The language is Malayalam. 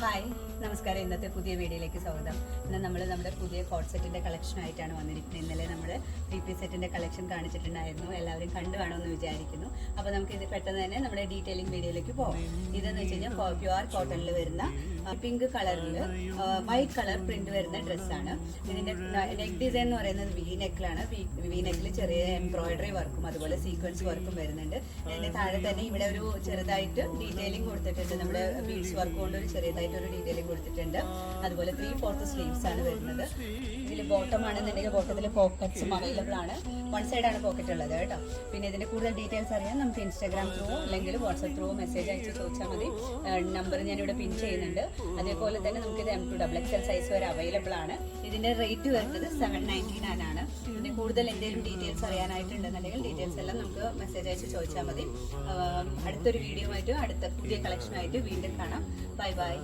ഹായ് നമസ്കാരം. ഇന്നത്തെ പുതിയ വീഡിയോയിലേക്ക് സ്വാഗതം. ഇന്ന് നമ്മൾ നമ്മുടെ പുതിയ കോട്ട് സെറ്റിൻ്റെ കളക്ഷനായിട്ടാണ് വന്നിരിക്കുന്നത്. ഇന്നലെ നമ്മൾ 3 സെറ്റിൻ്റെ കളക്ഷൻ കാണിച്ചിട്ടുണ്ടായിരുന്നു. എല്ലാവരും കണ്ടു കാണുമെന്ന് വിചാരിക്കുന്നു. അപ്പോൾ നമുക്ക് ഇത് പെട്ടെന്ന് തന്നെ നമ്മുടെ ഡീറ്റെയിലിംഗ് വീഡിയോയിലേക്ക് പോകാം. ഇതെന്ന് വെച്ച് കഴിഞ്ഞാൽ പ്യുവർ കോട്ടണിൽ വരുന്ന പിങ്ക് കളറിൽ വൈറ്റ് കളർ പ്രിന്റ് വരുന്ന ഡ്രസ്സാണ്. ഇതിൻ്റെ നെക്ക് ഡിസൈൻ എന്ന് പറയുന്നത് വി നെക്കിലാണ്. വി നെക്കിൽ ചെറിയ എംബ്രോയിഡറി വർക്കും അതുപോലെ സീക്വൻസ് വർക്കും വരുന്നുണ്ട്. ഇതിൻ്റെ താഴെ തന്നെ ഇവിടെ ഒരു ചെറുതായിട്ട് ഡീറ്റെയിലിംഗ് കൊടുത്തിട്ടുണ്ട്. നമ്മുടെ ബീഡ്സ് വർക്ക് കൊണ്ട് ഒരു ചെറിയതായിട്ട് ഒരു ഡീറ്റെയിലിംഗ് കൊടുത്തിട്ടുണ്ട്. അതുപോലെ 3/4 സ്ലീവ്സ് ആണ് വരുന്നത്. ഇതിൽ ബോട്ടം ആണെന്നുണ്ടെങ്കിൽ ബോട്ടത്തിൽ പോക്കറ്റ്സും അവൈലബിൾ ആണ്. വൺ സൈഡാണ് പോക്കറ്റ് ഉള്ളത് കേട്ടോ. പിന്നെ ഇതിന്റെ കൂടുതൽ ഡീറ്റെയിൽസ് അറിയാൻ നമുക്ക് ഇൻസ്റ്റാഗ്രാം ത്രൂ അല്ലെങ്കിൽ വാട്സ്ആപ്പ് ത്രൂ മെസ്സേജ് അയച്ച് ചോദിച്ചാൽ മതി. നമ്പർ ഞാനിവിടെ പിൻ ചെയ്യുന്നുണ്ട്. അതേപോലെ തന്നെ നമുക്ക് ഇത് M2 XXL സൈസ് വരെ അവൈലബിൾ ആണ്. ഇതിന്റെ റേറ്റ് വരുന്നത് 799 ആണ്. ഇതിന് കൂടുതൽ എന്തെങ്കിലും ഡീറ്റെയിൽസ് അറിയാനായിട്ടുണ്ടെന്നുണ്ടെങ്കിൽ ഡീറ്റെയിൽസ് എല്ലാം നമുക്ക് മെസ്സേജ് അയച്ച് ചോദിച്ചാൽ മതി. അടുത്തൊരു വീഡിയോ ആയിട്ട് അടുത്ത പുതിയ കളക്ഷനായിട്ട് വീണ്ടും കാണാം. Bye bye.